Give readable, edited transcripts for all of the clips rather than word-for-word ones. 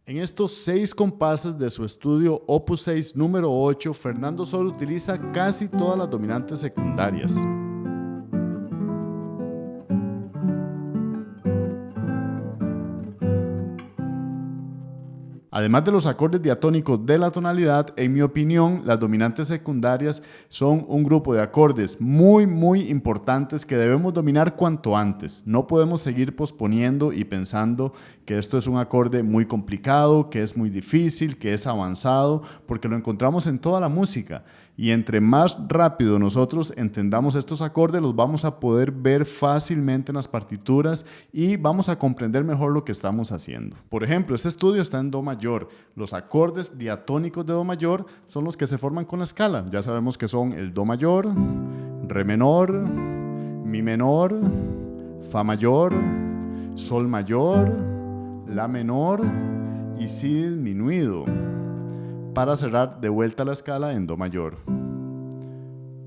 En estos 6 compases de su estudio Opus 6 número 8, Fernando Sor utiliza casi todas las dominantes secundarias. Además de los acordes diatónicos de la tonalidad, en mi opinión, las dominantes secundarias son un grupo de acordes muy importantes que debemos dominar cuanto antes. No podemos seguir posponiendo y pensando que esto es un acorde muy complicado, que es muy difícil, que es avanzado, porque lo encontramos en toda la música. Y entre más rápido nosotros entendamos estos acordes, los vamos a poder ver fácilmente en las partituras y vamos a comprender mejor lo que estamos haciendo. Por ejemplo, este estudio está en Do mayor. Los acordes diatónicos de Do mayor son los que se forman con la escala. Ya sabemos que son el Do mayor, Re menor, Mi menor, Fa mayor, Sol mayor, La menor y Si disminuido, para cerrar de vuelta la escala en Do mayor.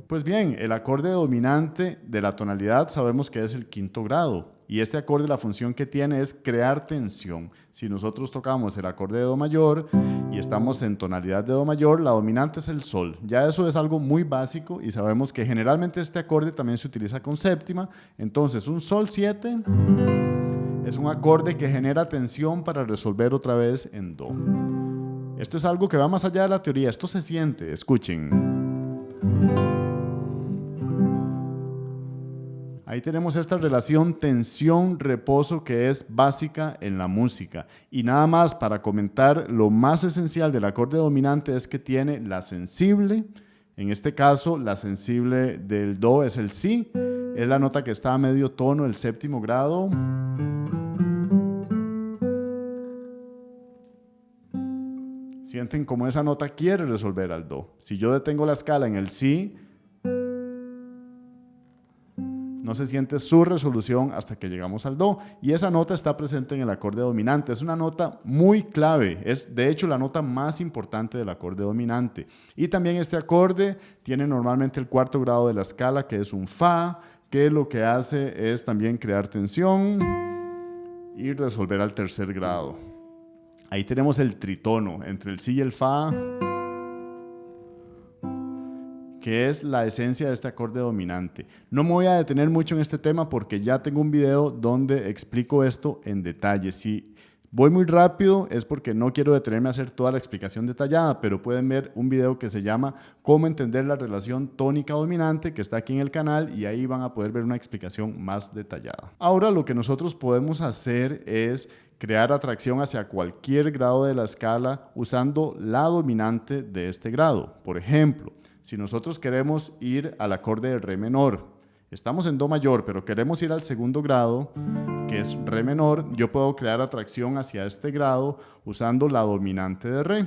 Pues bien, el acorde dominante de la tonalidad sabemos que es el quinto grado, y este acorde la función que tiene es crear tensión. Si nosotros tocamos el acorde de Do mayor y estamos en tonalidad de Do mayor, la dominante es el Sol. Ya eso es algo muy básico y sabemos que generalmente este acorde también se utiliza con séptima. Entonces un Sol 7 es un acorde que genera tensión para resolver otra vez en Do. Esto es algo que va más allá de la teoría, esto se siente, escuchen. Ahí tenemos esta relación tensión-reposo que es básica en la música. Y nada más para comentar, lo más esencial del acorde dominante es que tiene la sensible. En este caso, la sensible del Do es el Si, es la nota que está a medio tono, el séptimo grado. Sienten como esa nota quiere resolver al Do. Si yo detengo la escala en el Si, no se siente su resolución hasta que llegamos al Do. Y esa nota está presente en el acorde dominante. Es una nota muy clave. Es de hecho la nota más importante del acorde dominante. Y también este acorde tiene normalmente el cuarto grado de la escala, que es un Fa, que lo que hace es también crear tensión y resolver al tercer grado. Ahí tenemos el tritono entre el Si y el Fa, que es la esencia de este acorde dominante. No me voy a detener mucho en este tema porque ya tengo un video donde explico esto en detalle. Si voy muy rápido es porque no quiero detenerme a hacer toda la explicación detallada, pero pueden ver un video que se llama Cómo entender la relación tónica-dominante, que está aquí en el canal, y ahí van a poder ver una explicación más detallada. Ahora lo que nosotros podemos hacer es crear atracción hacia cualquier grado de la escala usando la dominante de este grado. Por ejemplo, si nosotros queremos ir al acorde de Re menor, estamos en Do mayor, pero queremos ir al segundo grado, que es Re menor, yo puedo crear atracción hacia este grado usando la dominante de Re.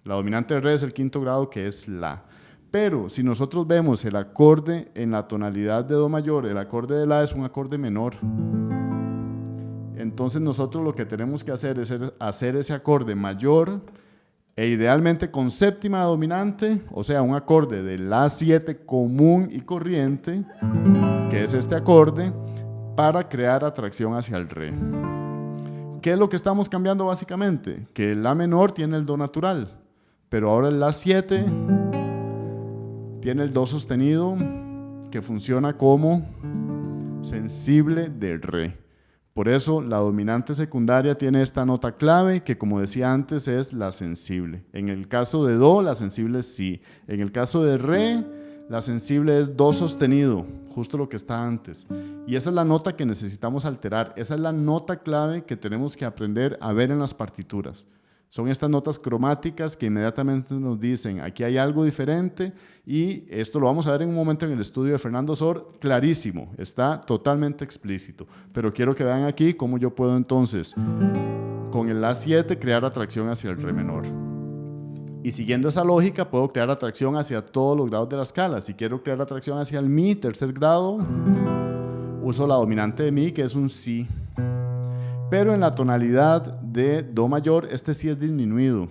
La dominante de Re es el quinto grado, que es La. Pero si nosotros vemos el acorde en la tonalidad de Do mayor, el acorde de La es un acorde menor. Entonces nosotros lo que tenemos que hacer es hacer ese acorde mayor e idealmente con séptima dominante, o sea, un acorde de La 7 común y corriente, que es este acorde, para crear atracción hacia el Re. ¿Qué es lo que estamos cambiando básicamente? Que el La menor tiene el Do natural, pero ahora el La 7 tiene el Do sostenido, que funciona como sensible de Re. Por eso la dominante secundaria tiene esta nota clave que, como decía antes, es la sensible. En el caso de Do, la sensible es Si. En el caso de Re, la sensible es Do sostenido, justo lo que está antes. Y esa es la nota que necesitamos alterar. Esa es la nota clave que tenemos que aprender a ver en las partituras. Son estas notas cromáticas que inmediatamente nos dicen, aquí hay algo diferente, y esto lo vamos a ver en un momento en el estudio de Fernando Sor, clarísimo, está totalmente explícito. Pero quiero que vean aquí cómo yo puedo entonces, con el La 7, crear atracción hacia el Re menor. Y siguiendo esa lógica, puedo crear atracción hacia todos los grados de la escala. Si quiero crear atracción hacia el Mi, tercer grado, uso la dominante de Mi, que es un Si. Pero en la tonalidad de Do mayor, este sí es disminuido.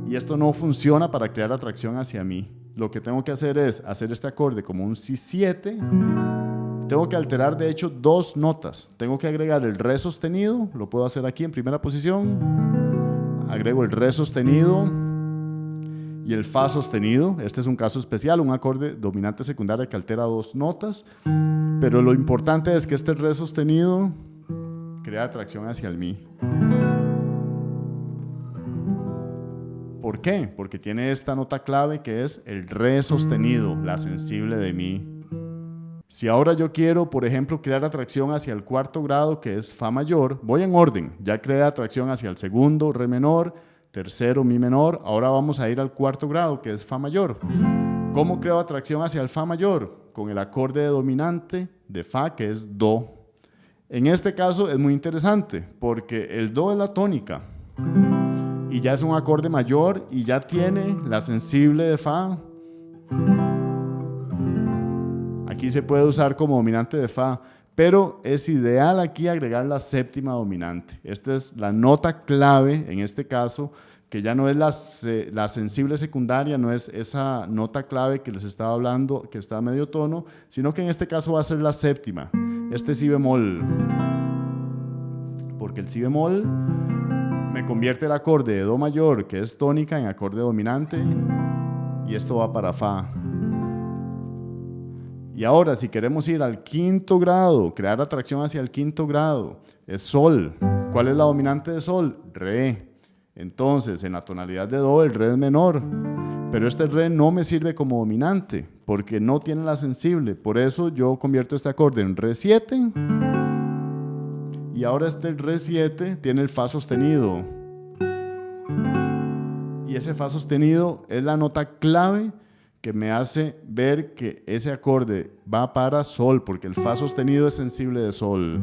Y esto no funciona para crear atracción hacia Mi. Lo que tengo que hacer es hacer este acorde como un Si 7. Tengo que alterar, de hecho, 2 notas. Tengo que agregar el Re sostenido, lo puedo hacer aquí en primera posición. agrego el re sostenido y el fa sostenido. Este es un caso especial, un acorde dominante secundaria que altera dos notas, pero lo importante es que este re sostenido crea atracción hacia el mi. ¿Por qué? Porque tiene esta nota clave que es el re sostenido, la sensible de mi. Si ahora yo quiero, por ejemplo, crear atracción hacia el cuarto grado, que es fa mayor, voy en orden. Ya creé atracción hacia el segundo, re menor, tercero, mi menor. Ahora vamos a ir al cuarto grado, que es fa mayor. ¿Cómo creo atracción hacia el fa mayor? Con el acorde dominante de fa, que es do. En este caso es muy interesante, porque el do es la tónica y ya es un acorde mayor y ya tiene la sensible de fa. Aquí se puede usar como dominante de fa, pero es ideal aquí agregar la séptima dominante. Esta es la nota clave en este caso, que ya no es la sensible secundaria, no es esa nota clave que les estaba hablando, que está a medio tono, sino que en este caso va a ser la séptima, este si bemol. Porque el si bemol me convierte el acorde de do mayor, que es tónica, en acorde dominante, y esto va para fa. Y ahora, si queremos ir al quinto grado, crear atracción hacia el quinto grado, es sol. ¿Cuál es la dominante de sol? Re. Entonces, en la tonalidad de do, el re es menor. Pero este re no me sirve como dominante, porque no tiene la sensible. Por eso yo convierto este acorde en re 7. Y ahora este re 7 tiene el fa sostenido. Y ese fa sostenido es la nota clave que me hace ver que ese acorde va para sol, porque el fa sostenido es sensible de sol.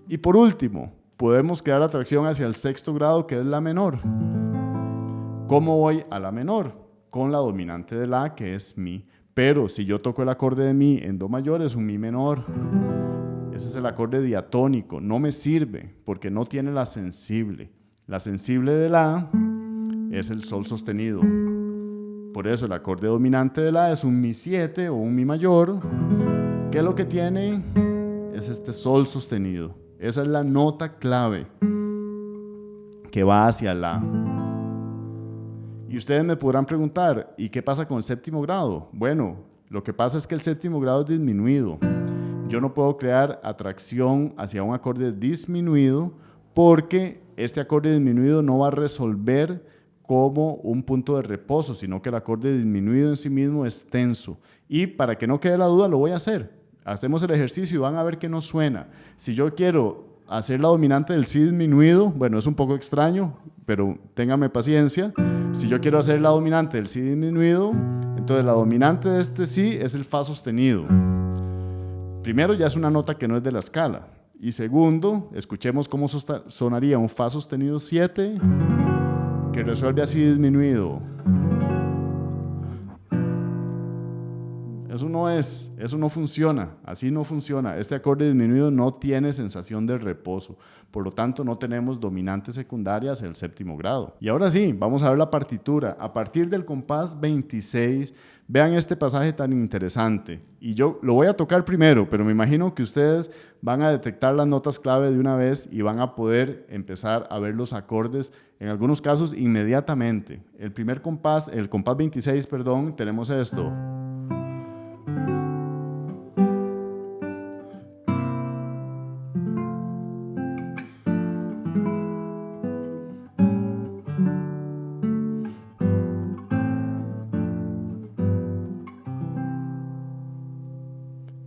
Y por último, podemos crear atracción hacia el sexto grado, que es la menor. ¿Cómo voy a la menor? Con la dominante de la, que es mi. Pero si yo toco el acorde de mi en do mayor, es un mi menor. Ese es el acorde diatónico. No me sirve porque no tiene la sensible. La sensible de la es el sol sostenido. Por eso el acorde dominante de la es un mi 7 o un mi mayor, que lo que tiene es este sol sostenido. Esa es la nota clave que va hacia la. Y ustedes me podrán preguntar, ¿y qué pasa con el séptimo grado? Bueno, lo que pasa es que el séptimo grado es disminuido. Yo no puedo crear atracción hacia un acorde disminuido porque este acorde disminuido no va a resolver como un punto de reposo, sino que el acorde disminuido en sí mismo es tenso. Y para que no quede la duda, lo voy a hacer. Hacemos el ejercicio y van a ver que no suena. Si yo quiero hacer la dominante del si disminuido, bueno, es un poco extraño, pero ténganme paciencia. Si yo quiero hacer la dominante del si disminuido, entonces la dominante de este si es el fa sostenido. Primero, ya es una nota que no es de la escala. Y segundo, escuchemos cómo sonaría un fa sostenido 7 que resuelve así disminuido. Eso no funciona, así no funciona. Este acorde disminuido no tiene sensación de reposo, por lo tanto no tenemos dominantes secundarias en el séptimo grado. Y ahora sí, vamos a ver la partitura. A partir del compás 26, vean este pasaje tan interesante. Y yo lo voy a tocar primero, pero me imagino que ustedes van a detectar las notas clave de una vez y van a poder empezar a ver los acordes, en algunos casos inmediatamente. El compás 26, tenemos esto.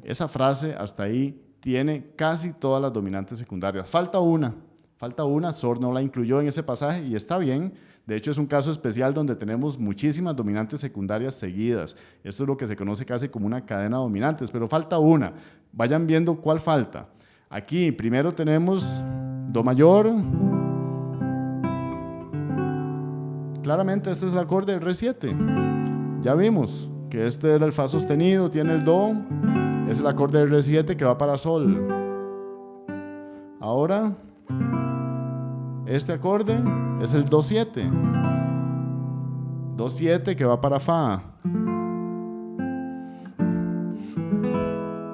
Esa frase hasta ahí tiene casi todas las dominantes secundarias. Falta una, Sor no la incluyó en ese pasaje y está bien. De hecho, es un caso especial donde tenemos muchísimas dominantes secundarias seguidas. Esto es lo que se conoce casi como una cadena de dominantes, pero falta una. Vayan viendo cuál falta. Aquí primero tenemos do mayor. Claramente este es el acorde del re 7. Ya vimos que este era el fa sostenido, tiene el do. Es el acorde del re 7 que va para sol. Ahora, este acorde es el do 7. Do 7 que va para fa.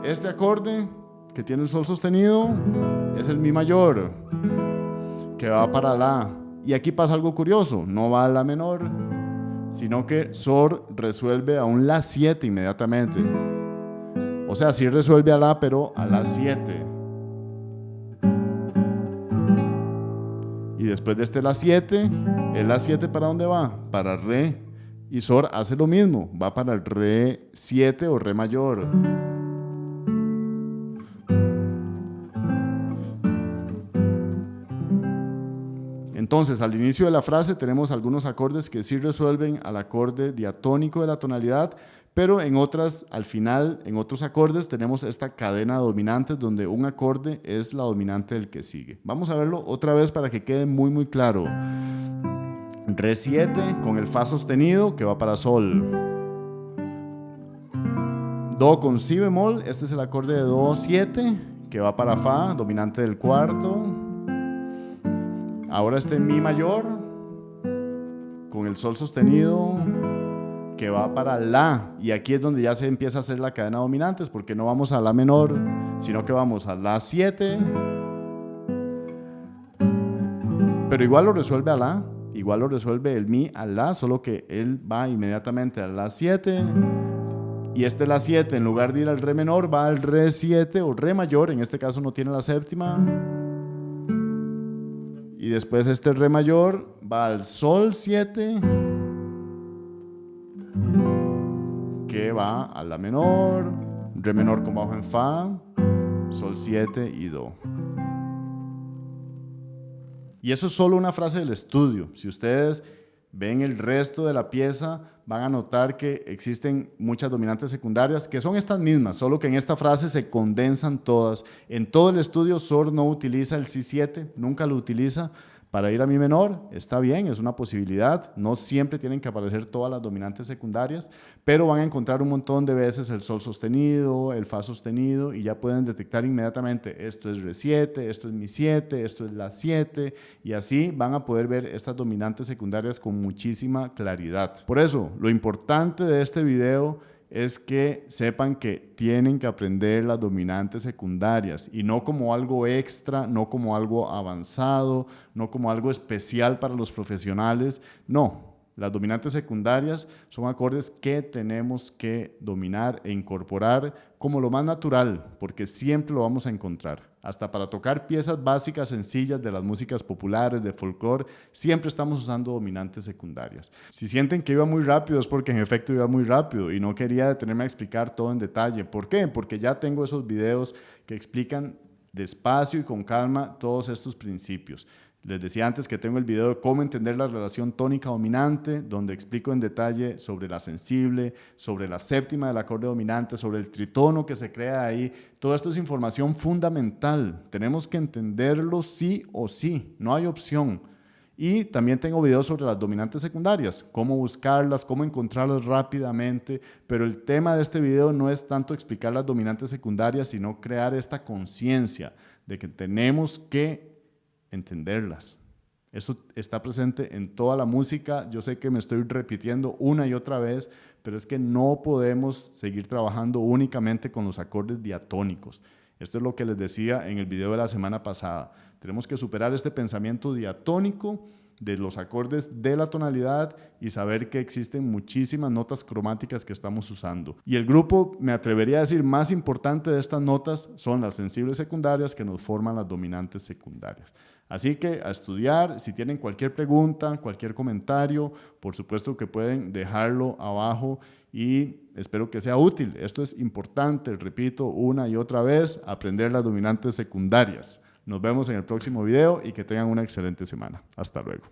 Este acorde que tiene el sol sostenido es el mi mayor, que va para la. Y aquí pasa algo curioso, no va a la menor, sino que sol resuelve a un la 7 inmediatamente. O sea, sí resuelve a la, pero a la 7. Y después de este la 7, ¿el la 7 para dónde va? Para re. Y sol hace lo mismo, va para el re 7 o re mayor. Entonces, al inicio de la frase tenemos algunos acordes que sí resuelven al acorde diatónico de la tonalidad, pero en otras, al final, en otros acordes tenemos esta cadena de dominantes donde un acorde es la dominante del que sigue. Vamos a verlo otra vez para que quede muy muy claro. Re 7 con el fa sostenido que va para sol. Do con si bemol, este es el acorde de do 7 que va para fa, dominante del cuarto. Ahora este mi mayor con el sol sostenido que va para la, y aquí es donde ya se empieza a hacer la cadena de dominantes, porque no vamos a la menor, sino que vamos a la 7, pero igual lo resuelve a la, igual lo resuelve el mi a la, solo que él va inmediatamente a la 7, y este la 7 en lugar de ir al re menor va al re 7 o re mayor, en este caso no tiene la séptima, y después este re mayor va al sol 7, que va a la menor, re menor con bajo en fa, sol 7 y do. Y eso es solo una frase del estudio. Si ustedes ven el resto de la pieza, van a notar que existen muchas dominantes secundarias que son estas mismas, solo que en esta frase se condensan todas. En todo el estudio, Sor no utiliza el Si7, nunca lo utiliza. Para ir a mi menor, está bien, es una posibilidad, no siempre tienen que aparecer todas las dominantes secundarias, pero van a encontrar un montón de veces el sol sostenido, el fa sostenido, y ya pueden detectar inmediatamente, esto es re 7, esto es mi 7, esto es la 7, y así van a poder ver estas dominantes secundarias con muchísima claridad. Por eso, lo importante de este video es que sepan que tienen que aprender las dominantes secundarias y no como algo extra, no como algo avanzado, no como algo especial para los profesionales. No, las dominantes secundarias son acordes que tenemos que dominar e incorporar como lo más natural, porque siempre lo vamos a encontrar. Hasta para tocar piezas básicas sencillas de las músicas populares, de folclore, siempre estamos usando dominantes secundarias. Si sienten que iba muy rápido es porque en efecto iba muy rápido y no quería detenerme a explicar todo en detalle. ¿Por qué? Porque ya tengo esos videos que explican despacio y con calma todos estos principios. Les decía antes que tengo el video de cómo entender la relación tónica-dominante, donde explico en detalle sobre la sensible, sobre la séptima del acorde dominante, sobre el tritono que se crea ahí. Todo esto es información fundamental. Tenemos que entenderlo sí o sí, no hay opción. Y también tengo videos sobre las dominantes secundarias, cómo buscarlas, cómo encontrarlas rápidamente, pero el tema de este video no es tanto explicar las dominantes secundarias, sino crear esta conciencia de que tenemos que entenderlas. Eso está presente en toda la música. Yo sé que me estoy repitiendo una y otra vez, pero es que no podemos seguir trabajando únicamente con los acordes diatónicos. Esto es lo que les decía en el video de la semana pasada. Tenemos que superar este pensamiento diatónico de los acordes de la tonalidad y saber que existen muchísimas notas cromáticas que estamos usando. Y el grupo, me atrevería a decir, más importante de estas notas son las sensibles secundarias que nos forman las dominantes secundarias. Así que a estudiar, si tienen cualquier pregunta, cualquier comentario, por supuesto que pueden dejarlo abajo y espero que sea útil. Esto es importante, repito una y otra vez, aprender las dominantes secundarias. Nos vemos en el próximo video y que tengan una excelente semana. Hasta luego.